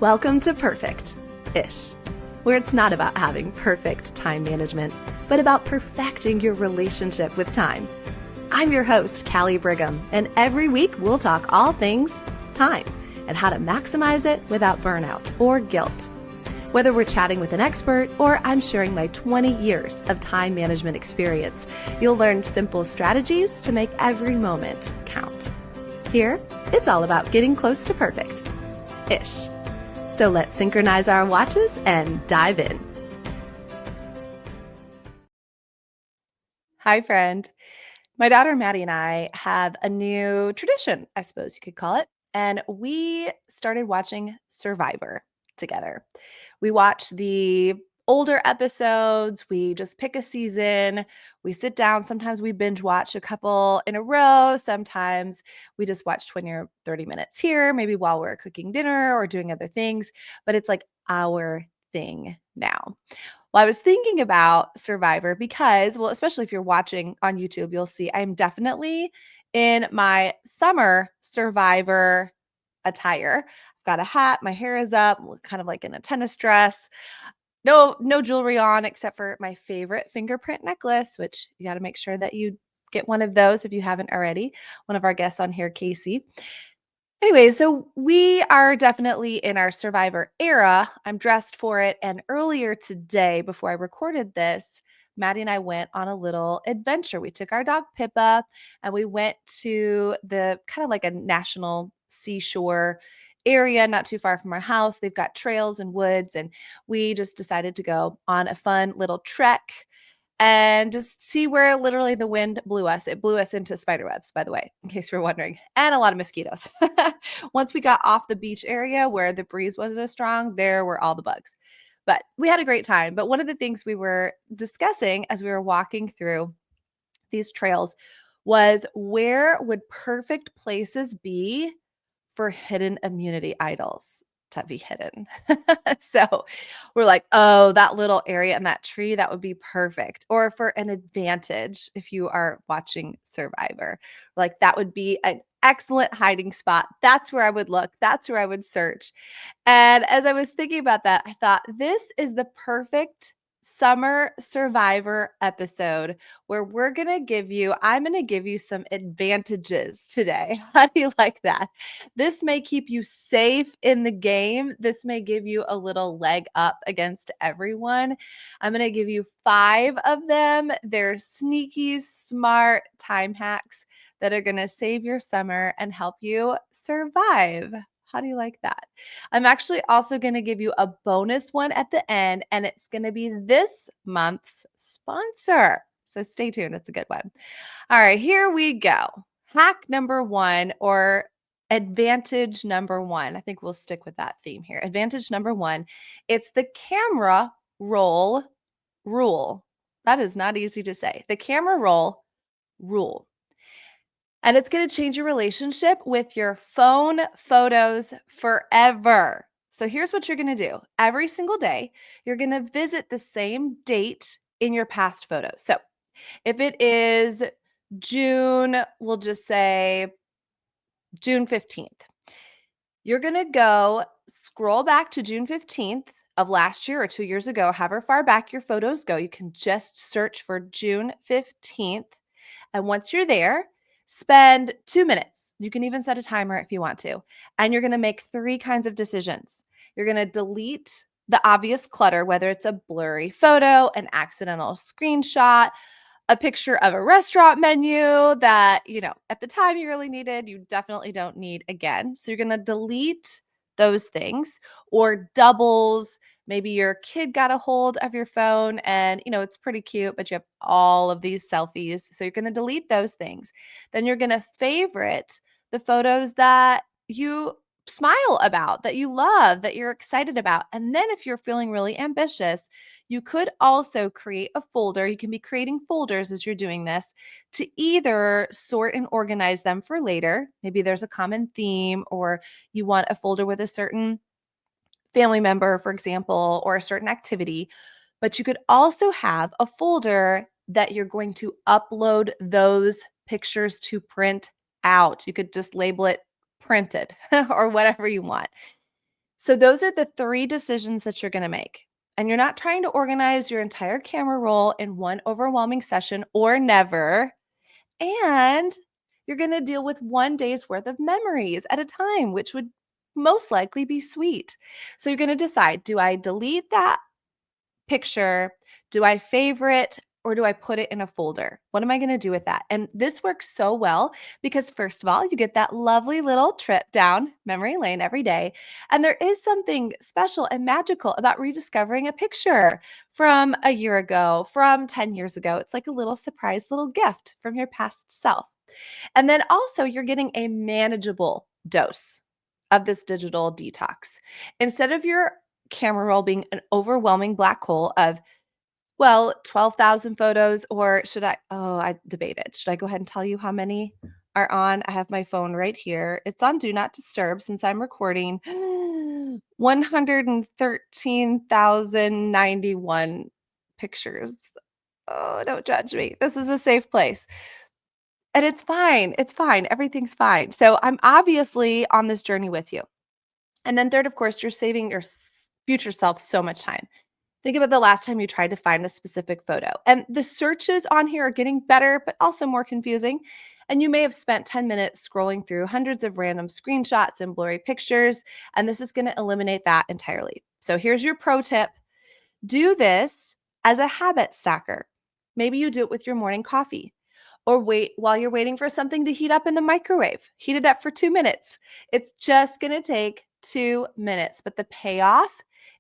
Welcome to Perfect-ish, where it's not about having perfect time management, but about perfecting your relationship with time. I'm your host, Callie Brigham, and every week we'll talk all things time and how to maximize it without burnout or guilt. Whether we're chatting with an expert or I'm sharing my 20 years of time management experience, you'll learn simple strategies to make every moment count. Here, it's all about getting close to perfect-ish. So let's synchronize our watches and dive in. Hi, friend. My daughter Maddie and I have a new tradition, I suppose you could call it, and we started watching Survivor together. We watch the older episodes, we just pick a season, we sit down, sometimes we binge watch a couple in a row, sometimes we just watch 20 or 30 minutes here, maybe while we're cooking dinner or doing other things, but it's like our thing now. Well, I was thinking about Survivor because, well, especially if you're watching on YouTube, you'll see I'm definitely in my summer Survivor attire. I've got a hat, my hair is up, kind of like in a tennis dress. No jewelry on except for my favorite fingerprint necklace, which you got to make sure that you get one of those if you haven't already. One of our guests on here, Casey. Anyway, so we are definitely in our Survivor era. I'm dressed for it. And earlier today, before I recorded this, Maddie and I went on a little adventure. We took our dog Pippa and we went to the kind of like a national seashore area not too far from our house. They've got trails and woods, and we just decided to go on a fun little trek and just see where literally the wind blew us. It blew us into spider webs, by the way, in case you're wondering, and a lot of mosquitoes. Once we got off the beach area where the breeze wasn't as strong, there were all the bugs. But we had a great time. But one of the things we were discussing as we were walking through these trails was, where would perfect places be for hidden immunity idols to be hidden? So we're like, oh, that little area in that tree, that would be perfect. Or for an advantage, if you are watching Survivor, like that would be an excellent hiding spot. That's where I would look. That's where I would search. And as I was thinking about that, I thought this is the perfect summer Survivor episode where I'm going to give you some advantages today. How do you like that? This may keep you safe in the game. This may give you a little leg up against everyone. I'm going to give you 5 of them. They're sneaky, smart time hacks that are going to save your summer and help you survive. How do you like that? I'm actually also going to give you a bonus one at the end, and it's going to be this month's sponsor. So stay tuned. It's a good one. All right, here we go. Hack number 1, or advantage number 1. I think we'll stick with that theme here. Advantage number 1, it's the camera roll rule. That is not easy to say. The camera roll rule. And it's going to change your relationship with your phone photos forever. So here's what you're going to do. Every single day, you're going to visit the same date in your past photos. So if it is June, we'll just say June 15th. You're going to go scroll back to June 15th of last year or 2 years ago, however far back your photos go. You can just search for June 15th. And once you're there, spend 2 minutes. You can even set a timer if you want to. And you're going to make 3 kinds of decisions. You're going to delete the obvious clutter, whether it's a blurry photo, an accidental screenshot, a picture of a restaurant menu that, at the time you really needed, you definitely don't need again. So you're going to delete those things, or doubles. Maybe your kid got a hold of your phone and, it's pretty cute, but you have all of these selfies. So you're going to delete those things. Then you're going to favorite the photos that you smile about, that you love, that you're excited about. And then if you're feeling really ambitious, you could also create a folder. You can be creating folders as you're doing this to either sort and organize them for later. Maybe there's a common theme, or you want a folder with a certain family member, for example, or a certain activity. But you could also have a folder that you're going to upload those pictures to print out. You could just label it printed or whatever you want. So those are the 3 decisions that you're gonna make. And you're not trying to organize your entire camera roll in one overwhelming session or never. And you're gonna deal with 1 day's worth of memories at a time, which would most likely be sweet. So you're gonna decide, do I delete that picture? Do I favorite or do I put it in a folder? What am I going to do with that? And this works so well because, first of all, you get that lovely little trip down memory lane every day. And there is something special and magical about rediscovering a picture from a year ago, from 10 years ago. It's like a little surprise little gift from your past self. And then also, you're getting a manageable dose of this digital detox. Instead of your camera roll being an overwhelming black hole of, well, 12,000 photos, or should I? Oh, I debated. Should I go ahead and tell you how many are on? I have my phone right here. It's on Do Not Disturb since I'm recording. 113,091 pictures. Oh, don't judge me. This is a safe place. And it's fine. It's fine. Everything's fine. So I'm obviously on this journey with you. And then third, of course, you're saving your future self so much time. Think about the last time you tried to find a specific photo. And the searches on here are getting better, but also more confusing. And you may have spent 10 minutes scrolling through hundreds of random screenshots and blurry pictures. And this is going to eliminate that entirely. So here's your pro tip: do this as a habit stacker. Maybe you do it with your morning coffee, or wait while you're waiting for something to heat up in the microwave. Heat it up for 2 minutes. It's just going to take 2 minutes, but the payoff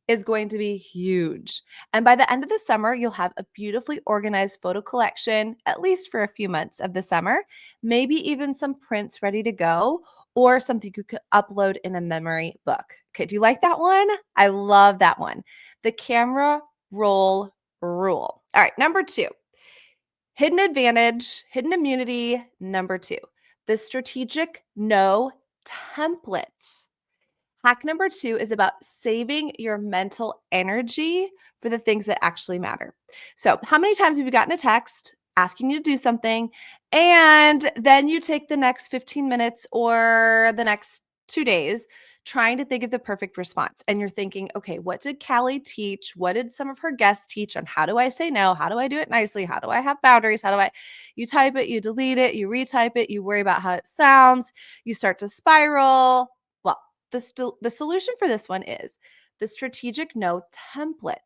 is going to be huge. And by the end of the summer, you'll have a beautifully organized photo collection, at least for a few months of the summer, maybe even some prints ready to go, or something you could upload in a memory book. Okay, do you like that one? I love that one. The camera roll rule. All right, number 2. Hidden advantage, hidden immunity, number 2, the strategic no template. Hack number 2 is about saving your mental energy for the things that actually matter. So, how many times have you gotten a text asking you to do something, and then you take the next 15 minutes or the next 2 days trying to think of the perfect response? And you're thinking, okay, what did Callie teach? What did some of her guests teach on how do I say no? How do I do it nicely? How do I have boundaries? How do I, you type it, you delete it, you retype it, you worry about how it sounds, you start to spiral. Well, the solution for this one is the strategic no templates.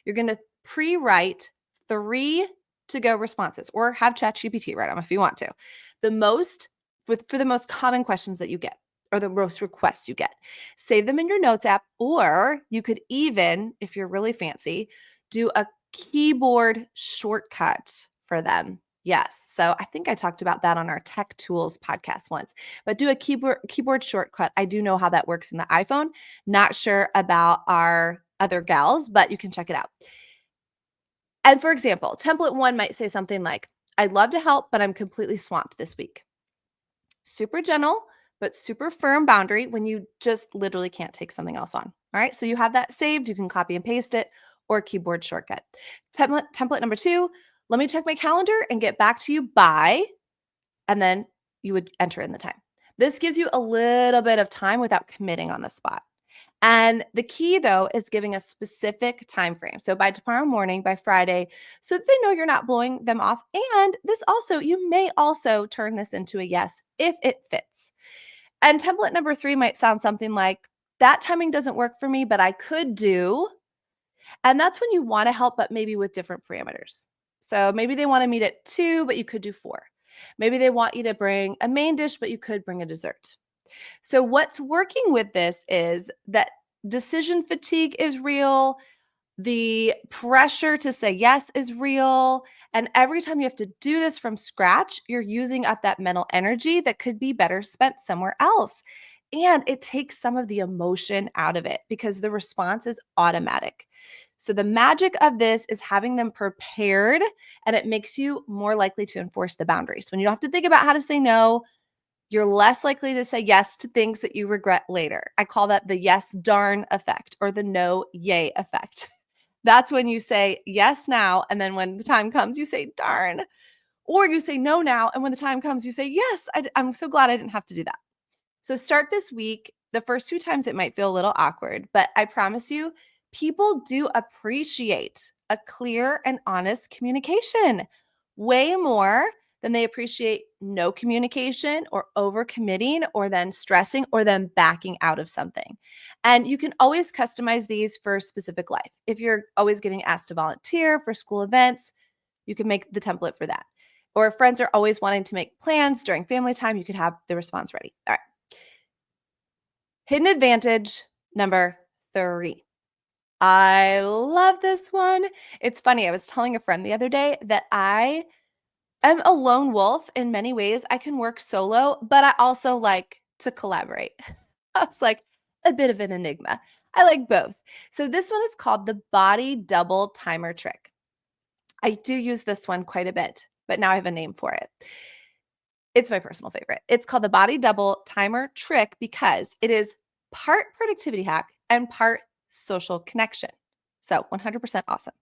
You're going to pre-write 3 to go responses, or have ChatGPT write them if you want to. The most for the most common questions that you get, or the most requests you get. Save them in your notes app, or you could even, if you're really fancy, do a keyboard shortcut for them. Yes. So I think I talked about that on our Tech Tools podcast once. But do a keyboard shortcut. I do know how that works in the iPhone. Not sure about our other gals, but you can check it out. And for example, template 1 might say something like, I'd love to help, but I'm completely swamped this week. Super gentle, but super firm boundary when you just literally can't take something else on. All right. So you have that saved. You can copy and paste it, or keyboard shortcut. Template number 2, let me check my calendar and get back to you by, and then you would enter in the time. This gives you a little bit of time without committing on the spot. And the key, though, is giving a specific time frame. So by tomorrow morning, by Friday, so that they know you're not blowing them off. And this also, you may also turn this into a yes if it fits. And template number 3 might sound something like, that timing doesn't work for me, but I could do. And that's when you want to help, but maybe with different parameters. So maybe they want to meet at 2, but you could do 4. Maybe they want you to bring a main dish, but you could bring a dessert. So what's working with this is that decision fatigue is real. The pressure to say yes is real. And every time you have to do this from scratch, you're using up that mental energy that could be better spent somewhere else. And it takes some of the emotion out of it because the response is automatic. So the magic of this is having them prepared, and it makes you more likely to enforce the boundaries. When you don't have to think about how to say no, you're less likely to say yes to things that you regret later. I call that the yes darn effect, or the no yay effect. That's when you say yes now, and then when the time comes, you say darn. Or you say no now, and when the time comes, you say yes, I'm so glad I didn't have to do that. So start this week The first few times it might feel a little awkward, but I promise you, people do appreciate a clear and honest communication way more than they appreciate no communication or overcommitting or then stressing or then backing out of something. And you can always customize these for specific life. If you're always getting asked to volunteer for school events, you can make the template for that. Or if friends are always wanting to make plans during family time, you could have the response ready. All right. Hidden advantage number 3. I love this one. It's funny. I was telling a friend the other day that I am a lone wolf in many ways. I can work solo, but I also like to collaborate. I was like a bit of an enigma. I like both. So this one is called the body double timer trick. I do use this one quite a bit, but now I have a name for it. It's my personal favorite. It's called the body double timer trick because it is part productivity hack and part social connection. So 100% awesome.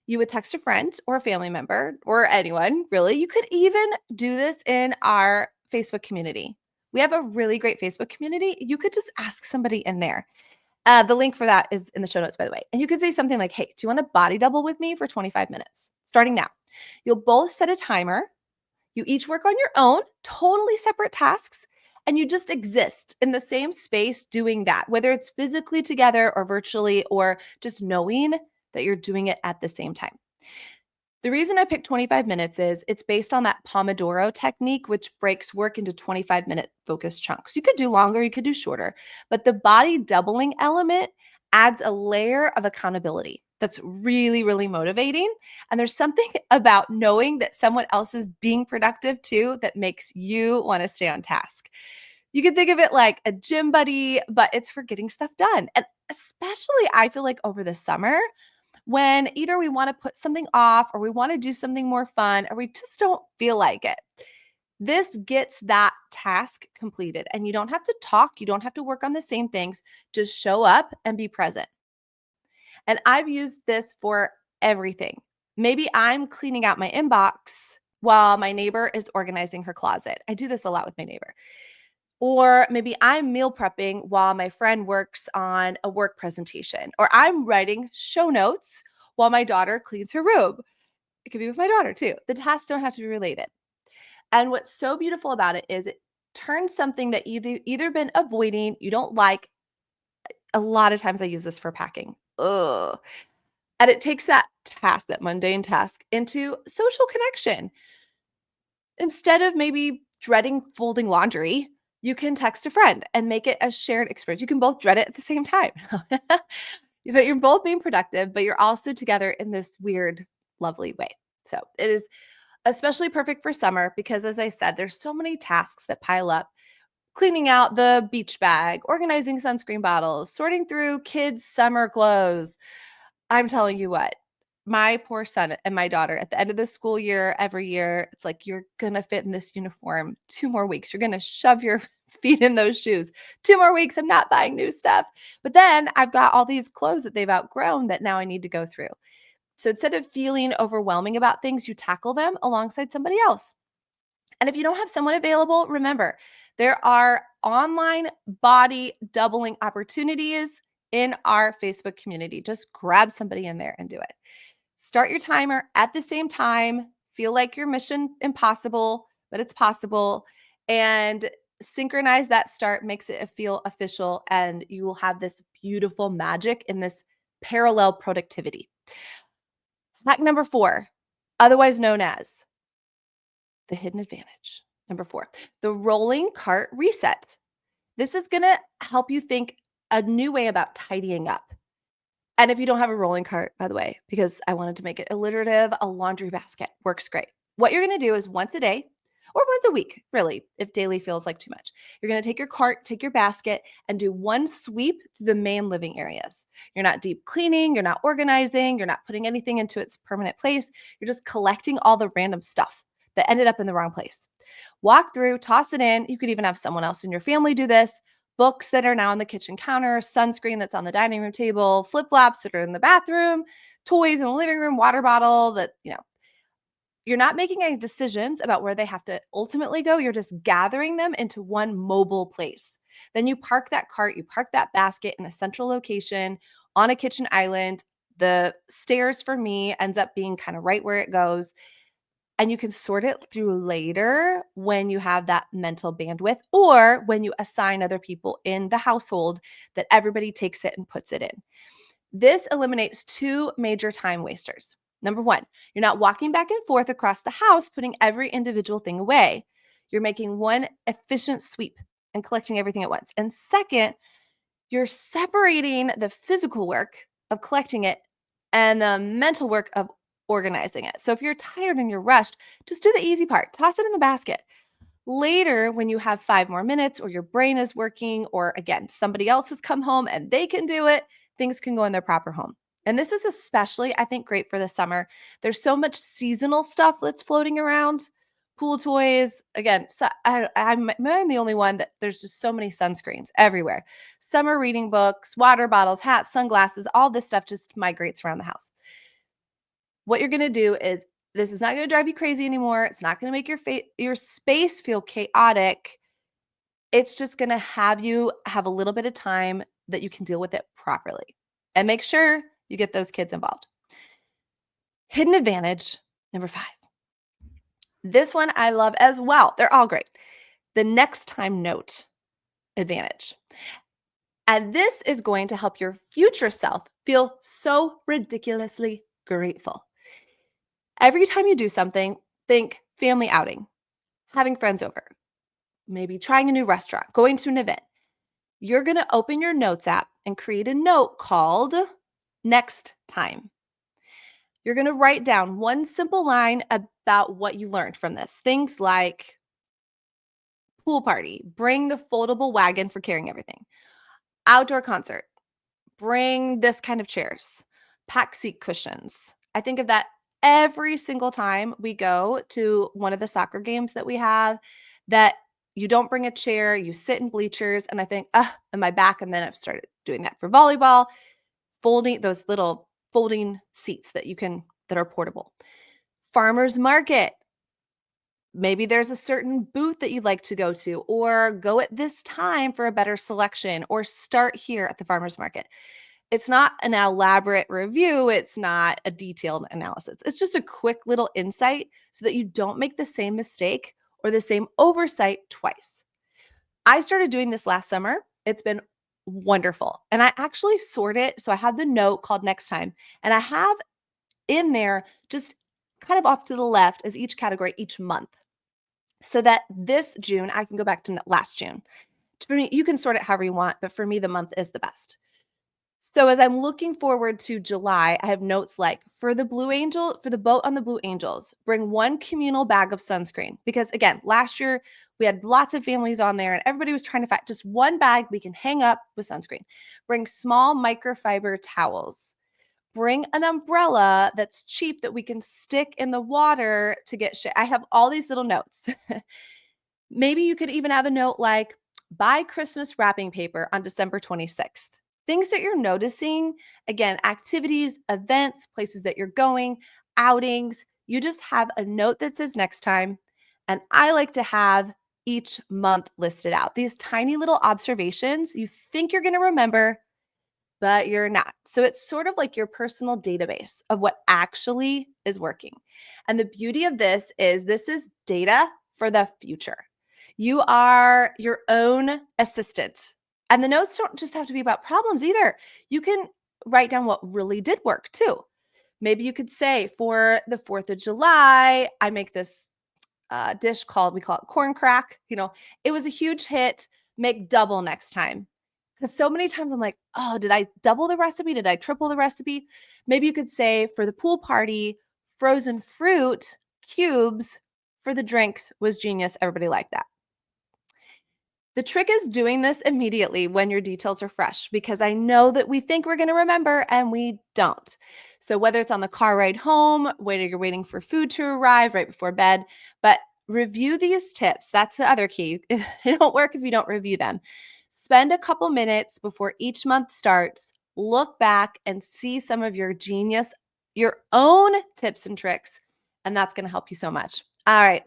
You would text a friend or a family member or anyone, really. You could even do this in our Facebook community. We have a really great Facebook community. You could just ask somebody in there. The link for that is in the show notes, by the way. And you could say something like, hey, do you want to body double with me for 25 minutes? Starting now. You'll both set a timer. You each work on your own, totally separate tasks, and you just exist in the same space doing that, whether it's physically together or virtually, or just knowing that you're doing it at the same time. The reason I picked 25 minutes is it's based on that Pomodoro technique, which breaks work into 25-minute focused chunks. You could do longer, you could do shorter, but the body doubling element adds a layer of accountability that's really, really motivating. And there's something about knowing that someone else is being productive too that makes you want to stay on task. You can think of it like a gym buddy, but it's for getting stuff done. And especially, I feel like over the summer, when either we want to put something off or we want to do something more fun or we just don't feel like it. This gets that task completed and you don't have to talk, you don't have to work on the same things, just show up and be present. And I've used this for everything. Maybe I'm cleaning out my inbox while my neighbor is organizing her closet. I do this a lot with my neighbor. Or maybe I'm meal prepping while my friend works on a work presentation, or I'm writing show notes while my daughter cleans her room. It could be with my daughter too. The tasks don't have to be related. And what's so beautiful about it is it turns something that either been avoiding, you don't like. A lot of times I use this for packing. Ugh. And it takes that task, that mundane task, into social connection. Instead of maybe dreading folding laundry, you can text a friend and make it a shared experience. You can both dread it at the same time. But you're both being productive, but you're also together in this weird, lovely way. So it is especially perfect for summer because, as I said, there's so many tasks that pile up. Cleaning out the beach bag, organizing sunscreen bottles, sorting through kids' summer clothes. I'm telling you what, my poor son and my daughter at the end of the school year, every year, it's like, you're going to fit in this uniform 2 more weeks. You're going to shove your feet in those shoes. 2 more weeks. I'm not buying new stuff. But then I've got all these clothes that they've outgrown that now I need to go through. So instead of feeling overwhelming about things, you tackle them alongside somebody else. And if you don't have someone available, remember, there are online body doubling opportunities in our Facebook community. Just grab somebody in there and do it. Start your timer at the same time. Feel like your mission impossible, but it's possible. And synchronize that start, makes it feel official, and you will have this beautiful magic in this parallel productivity. Hack number 4, otherwise known as the hidden advantage. Number 4, the rolling cart reset. This is going to help you think a new way about tidying up. And if you don't have a rolling cart, by the way, because I wanted to make it alliterative, a laundry basket works great. What you're going to do is once a day or once a week, really, if daily feels like too much, you're going to take your cart, take your basket, and do one sweep through the main living areas. You're not deep cleaning, you're not organizing, you're not putting anything into its permanent place. You're just collecting all the random stuff that ended up in the wrong place. Walk through, toss it in. You could even have someone else in your family do this. Books that are now on the kitchen counter, sunscreen that's on the dining room table, flip-flops that are in the bathroom, toys in the living room, water bottle that, you're not making any decisions about where they have to ultimately go. You're just gathering them into one mobile place. Then you park that cart, you park that basket in a central location on a kitchen island. The stairs for me ends up being kind of right where it goes. And you can sort it through later when you have that mental bandwidth or when you assign other people in the household that everybody takes it and puts it in. This eliminates two major time wasters. Number one, you're not walking back and forth across the house putting every individual thing away. You're making one efficient sweep and collecting everything at once. And second, you're separating the physical work of collecting it and the mental work of organizing it. So if you're tired and you're rushed, just do the easy part. Toss it in the basket. Later, when you have 5 more minutes or your brain is working, or again, somebody else has come home and they can do it, things can go in their proper home. And this is especially, I think, great for the summer. There's so much seasonal stuff that's floating around. Pool toys. Again, so I'm the only one that there's just so many sunscreens everywhere. Summer reading books, water bottles, hats, sunglasses, all this stuff just migrates around the house. What you're going to do is this is not going to drive you crazy anymore. It's not going to make your space feel chaotic. It's just going to have you have a little bit of time that you can deal with it properly. And make sure you get those kids involved. Hidden advantage number 5. This one I love as well. They're all great. The next time note advantage. And this is going to help your future self feel so ridiculously grateful. Every time you do something, think family outing, having friends over, maybe trying a new restaurant, going to an event. You're going to open your notes app and create a note called next time. You're going to write down one simple line about what you learned from this. Things like pool party, bring the foldable wagon for carrying everything. Outdoor concert, bring this kind of chairs. Pack seat cushions. I think of that every single time we go to one of the soccer games that we have, that you don't bring a chair, you sit in bleachers, and I think, in my back. And then I've started doing that for volleyball, folding those little folding seats that are portable. Farmer's market. Maybe there's a certain booth that you'd like to go to, or go at this time for a better selection, or start here at the farmer's market. It's not an elaborate review. It's not a detailed analysis. It's just a quick little insight so that you don't make the same mistake or the same oversight twice. I started doing this last summer. It's been wonderful. And I actually sort it. So I have the note called next time, and I have in there just kind of off to the left as each category each month, so that this June, I can go back to last June. For me, you can sort it however you want, but for me, the month is the best. So as I'm looking forward to July, I have notes like for the boat on the Blue Angels, bring one communal bag of sunscreen. Because again, last year we had lots of families on there and everybody was trying to find just one bag we can hang up with sunscreen. Bring small microfiber towels. Bring an umbrella that's cheap that we can stick in the water to get shit. I have all these little notes. Maybe you could even have a note like, buy Christmas wrapping paper on December 26th. Things that you're noticing, again, activities, events, places that you're going, outings. You just have a note that says next time. And I like to have each month listed out. These tiny little observations you think you're going to remember, but you're not. So it's sort of like your personal database of what actually is working. And the beauty of this is data for the future. You are your own assistant. And the notes don't just have to be about problems either. You can write down what really did work too. Maybe you could say for the 4th of July, I make this dish we call it corn crack. It was a huge hit. Make double next time. Because so many times I'm like, oh, did I double the recipe? Did I triple the recipe? Maybe you could say for the pool party, frozen fruit cubes for the drinks was genius. Everybody liked that. The trick is doing this immediately when your details are fresh, because I know that we think we're going to remember and we don't. So whether it's on the car ride home, whether you're waiting for food to arrive right before bed, but review these tips. That's the other key. It don't work if you don't review them. Spend a couple minutes before each month starts, look back and see some of your own tips and tricks, and that's going to help you so much. All right.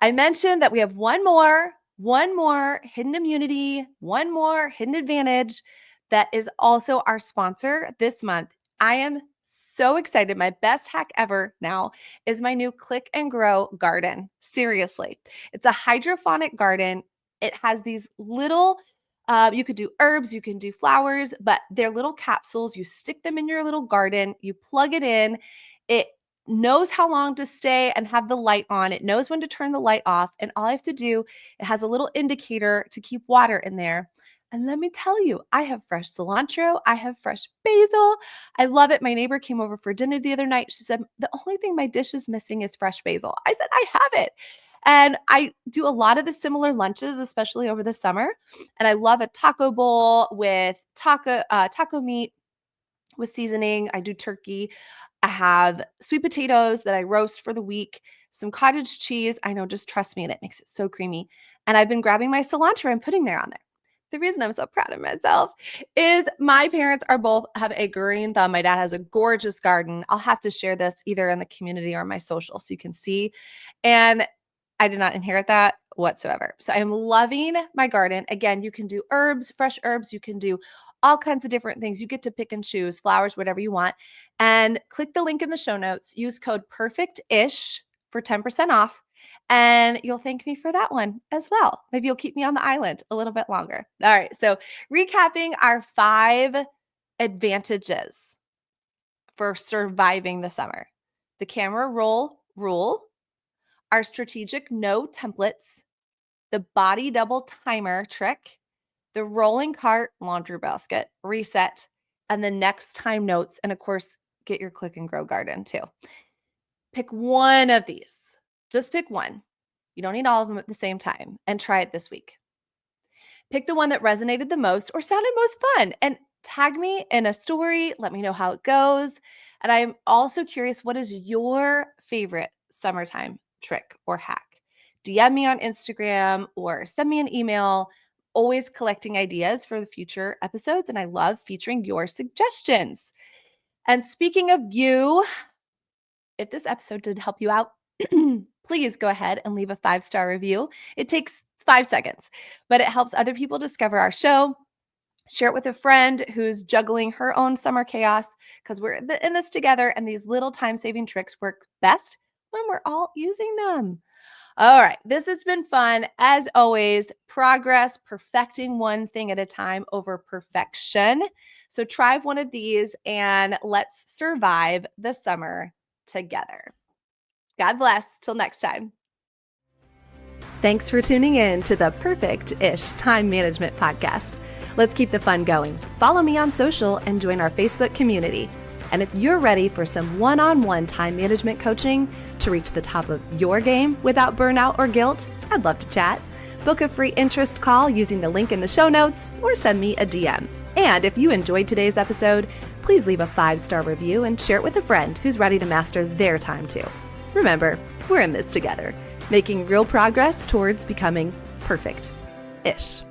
I mentioned that we have one more one more hidden immunity, one more hidden advantage that is also our sponsor this month. I am so excited. My best hack ever now is my new Click and Grow garden. Seriously, it's a hydroponic garden. It has these little, you could do herbs, you can do flowers, but they're little capsules. You stick them in your little garden, you plug it in. It knows how long to stay and have the light on. It knows when to turn the light off. And all I have to do, it has a little indicator to keep water in there. And let me tell you, I have fresh cilantro. I have fresh basil. I love it. My neighbor came over for dinner the other night. She said, the only thing my dish is missing is fresh basil. I said, I have it. And I do a lot of the similar lunches, especially over the summer. And I love a taco bowl with taco meat with seasoning. I do turkey. I have sweet potatoes that I roast for the week, some cottage cheese. I know, just trust me, and it makes it so creamy. And I've been grabbing my cilantro and putting there on there. The reason I'm so proud of myself is my parents are both have a green thumb. My dad has a gorgeous garden. I'll have to share this either in the community or my social so you can see. And I did not inherit that whatsoever. So I'm loving my garden. Again, you can do herbs, fresh herbs. You can do all kinds of different things. You get to pick and choose flowers, whatever you want. And click the link in the show notes. Use code PERFECTISH for 10% off. And you'll thank me for that one as well. Maybe you'll keep me on the island a little bit longer. All right. So, recapping our 5 advantages for surviving the summer: the camera roll rule, our strategic no templates, the body double timer trick, the rolling cart laundry basket reset, and the next time notes. And of course, get your Click and Grow garden too. Pick one of these. Just pick one. You don't need all of them at the same time, and try it this week. Pick the one that resonated the most or sounded most fun and tag me in a story. Let me know how it goes. And I'm also curious, what is your favorite summertime trick or hack? DM me on Instagram or send me an email. Always collecting ideas for the future episodes, and I love featuring your suggestions. And speaking of you, if this episode did help you out, please go ahead and leave a 5-star review. It takes 5 seconds, but it helps other people discover our show. Share it with a friend who's juggling her own summer chaos, because we're in this together, and these little time-saving tricks work best when we're all using them. All right, this has been fun. As always, progress, perfecting one thing at a time over perfection. So try one of these and let's survive the summer together. God bless. Till next time. Thanks for tuning in to the Perfect-ish Time Management Podcast. Let's keep the fun going. Follow me on social and join our Facebook community. And if you're ready for some one-on-one time management coaching to reach the top of your game without burnout or guilt, I'd love to chat. Book a free interest call using the link in the show notes or send me a DM. And if you enjoyed today's episode, please leave a 5-star review and share it with a friend who's ready to master their time too. Remember, we're in this together, making real progress towards becoming perfect-ish.